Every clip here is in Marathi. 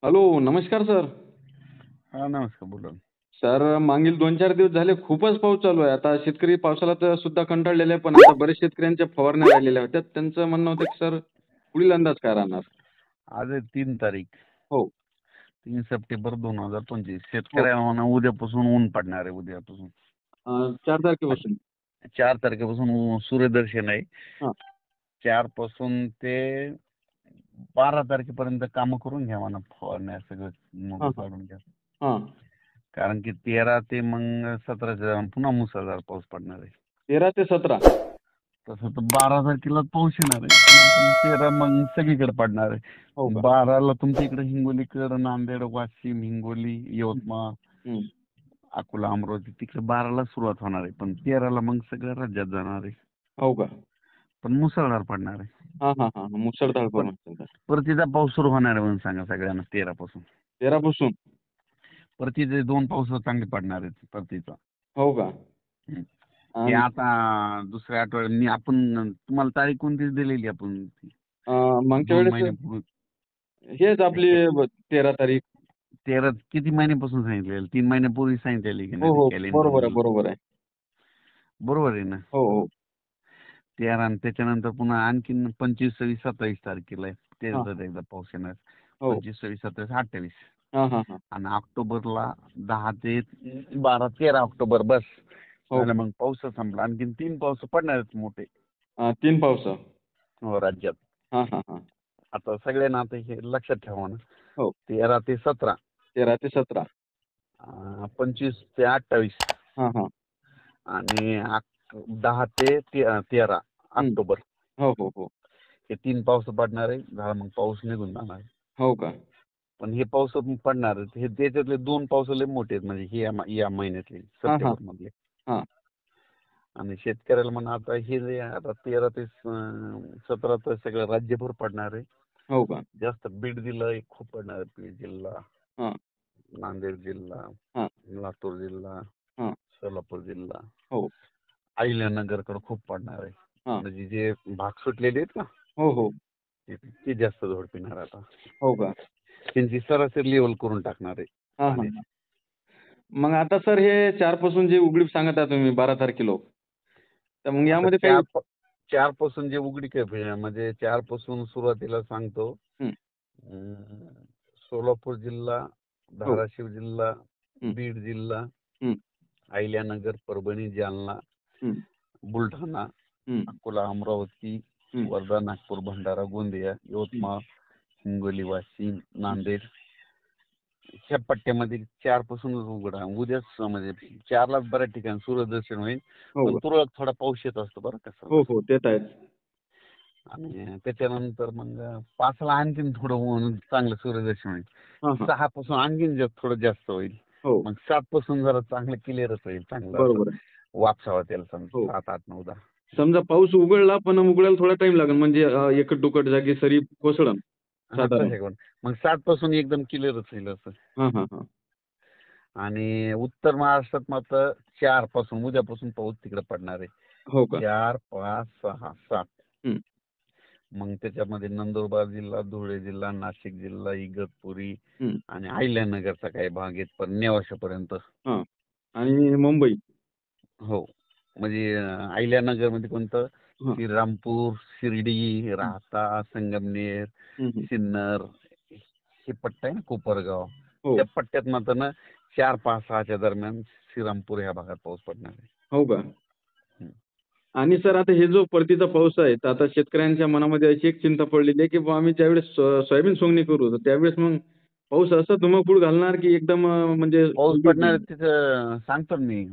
हॅलो, नमस्कार सर. हा, नमस्कार. बोला ना. सर, मागील 2-4 दिवस झाले खूपच पाऊस चालू आहे. आता शेतकरी पावसाला तर सुद्धा कंटाळलेले आहे. पण आता बरेच शेतकऱ्यांच्या फवारण्या राहिलेल्या होत्या. त्यांचं म्हणणं होतं की सर पुढील अंदाज काय राहणार? आज आहे 3 तारीख, हो, 3 सप्टेंबर 2025. हो. शेतकऱ्यांना म्हणा उद्यापासून ऊन पडणार आहे. उद्यापासून 4 तारखेपासून. 4 तारखेपासून सूर्यदर्शन आहे. हां, 4 पासून ते 12 तारखेपर्यंत कामं करून घ्या म्हणा, फवारण्या सगळं मग हां, हां, काढून घ्या. हां. कारण की 13 ते मग 17 पुन्हा मुसळधार पाऊस पडणार आहे. 13 ते 17. तसं तर 12 तारखेला पाऊस येणार आहे, पण 13 मग सगळीकडे पडणार हो आहे. का? 12ला तुमच्या इकडे हिंगोलीकडे, नांदेड, वाशिम, हिंगोली, हं, यवतमाळ, हं. अकोला, अमरावती तिकडे 12ला सुरुवात होणार आहे. पण 13ला मग सगळ्या राज्यात जाणार आहे. हो का? पण मुसळधार पडणार आहे. हां, हां, हां. मुसळधार पण करून सर. परतीचा पाऊस सुरू होणार आहे म्हणून सांगा सगळ्यांना 13 पासून. 13 पासून. परतीचे 2 पाऊस चांगले पडणार आहेत परतीचा. हो का? हं. ते आणि आता दुसऱ्या आठवड्यात आपण तुम्हाला तारीख कोणतीच दिलेली आपण अ, मागच्या 2 वेळेस महिन्यापूर्वी. हेच आपली 13 तारीख. 13 किती महिन्यापासून सांगितलेलं? 3 महिन्यापूर्वी सांगितलेली की हो, नाही हो. कॅलेंडर बरोबर आहे, मधलं. बरोबर आहे. बरोबर आहे ना? हो, हो. 13 आणि त्याच्यानंतर पुन्हा आणखीन 25, 26, 27 तारखेला आहे. हां, त्याच्यात एकदा पाऊस येणार. हो. 25, 26, 27, 28 हां, हां, हां. आणि ऑक्टोबरला 10 ते 12, 13 ऑक्टोबर बस. हो झालं का? मग पाऊस संपला. आणखीन 3 पाऊस पडणार आहेत मोठे. 3 पावसं. हो, राज्यात. हां, हां, हां. आता सगळ्यांना आता हे लक्षात ठेवा ना. हो. 13 ते 17, 13 ते 17. 25 ते 28 हां, हां. आणि 10 ते 13 हं. ऑक्टोबर. हो, हो, हो. हे 3 पाऊस पडणार आहे. झाला मग पाऊस निघून जाणार आहे. हो का? पण हे पाऊस पडणार आहेत. हे त्याच्यातले 2 पाऊस लय मोठे आहेत, म्हणजे हे या महिन्यातले हां, हां. सप्टेंबर मधले. हां. आणि शेतकऱ्याला म्हणा आता हे जे आता 13 ते 17 तर सगळं राज्यभर पडणार आहे. हो का? जास्त बीड जिल्हा एक खूप पडणार आहे. बीड जिल्हा, हां, नांदेड जिल्हा, हां, लातूर जिल्हा, हां. सोलापूर जिल्हा, हो. अहिल्यानगरकडे खूप पडणार आहे. हां. म्हणजे जे भाग सुटलेले आहेत ना, हो, हो. ते जास्त जोड पिणार आता. हो का? त्यांची सरासरी लेवल करून टाकणार आहे हां, हां, पाण्याची. हां. मग आता सर हे 4 पासून जे उघडीप सांगत आहे तुम्ही 12 तारखेला, तर मग आता यामध्ये काही 4 पासून जे उघडीक आहे, म्हणजे 4 पासून सुरुवातीला सांगतो. हं. अं, सोलापूर जिल्हा, हो. धाराशिव जिल्हा, हं, बीड जिल्हा, हं, अहिल्यानगर, परभणी, जालना, हं, बुलढाणा, हं, अकोला, अमरावती, हं, वर्धा, नागपूर, भंडारा, गोंदिया, हं. यवतमाळ, हिंगोली, वाशिम, नांदेड, ह्या पट्ट्यामध्ये 4 पासूनच उघडा. उद्याच म्हणजे 4ला बऱ्याच ठिकाणी सूर्यदर्शन होईल. हो पण का? तुरळक थोडा पाऊस येत असतो बरं का हो, सध्या. हो. ते तर आहेच. आणि त्याच्यानंतर मग 5ला आणखीन थोडं चांगलं सूर्यदर्शन होईल. हां, हां. 6 पासून आणखीन थोडं जास्त होईल. हो. मग 7 पासून जरा चांगलं क्लिअरच होईल. चांगलं असं बरोबर आहे. वापसावं त्याला समजा हो. 7, 8, 9, 10. समजा पाऊस उघडला, पण उघडायला थोडा टाईम लागेल म्हणजे एकट-दुकट जागी सरी कोसळेल हां, साधारण. तसे करून. मग 7 पासून एकदम क्लिअरच होईल असं. हां, हां, हां. आणि उत्तर महाराष्ट्रात मात्र 4 पासून उद्यापासून पाऊस तिकडे पडणार आहे. हो का? 4, 5, 6, 7. हं, मग त्याच्यामध्ये नंदुरबार जिल्हा, धुळे जिल्हा, नाशिक जिल्हा, इगतपुरी हं. आणि अहिल्यानगरचा काही भाग आहेत, पण नेवाशापर्यंत. हां. आणि मुंबई. हो. म्हणजे अहिल्यानगरमध्ये कोणतं? हां. श्रीरामपूर, शिर्डी, हं, राहाता, संगमनेर, हं, हं. सिन्नर, हे पट्टा आहे ना, कोपरगाव. हो. त्या पट्ट्यात मात्र ना 4, 5, 6च्या दरम्यान श्रीरामपूर ह्या भागात पाऊस पडणार आहे. हो का? हं. आणि सर आता हे जो परतीचा पाऊस आहे, तर आता शेतकऱ्यांच्या मनामध्ये अशी एक चिंता पडलेली आहे, की बुवा आम्ही ज्यावेळेस सोयाबीन सोंगणी करू, तर त्यावेळेस मग पाऊस असा धुमाकूळ घालणार, की एकदम म्हणजे पाऊस उघडीप पडणार येईल. आहे तिथं सांगतो ना मी.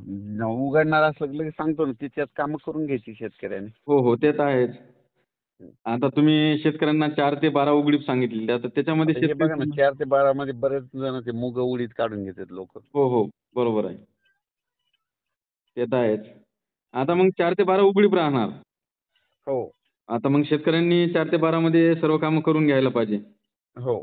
उघडणार असलं की लगेच सांगतो ना. तिच्यात कामं करून घ्यायची शेतकऱ्याने. हो, हो. ते तर आहेच. आता तुम्ही शेतकऱ्यांना 4 ते 12 उघडीप सांगितलेली आहे. आता त्याच्यामध्ये आता हे शेतकरी बघा ना, 4 ते 12 मध्ये बरेच जण ते मुग उडीद काढून घेतात लोक. हो, हो. बरोबर आहे. ते तर आहेच. आता मग 4 ते 12 उघडीप राहणार. हो. आता मग शेतकऱ्यांनी 4 ते 12 मध्ये सर्व कामं करून घ्यायला पाहिजे. हो.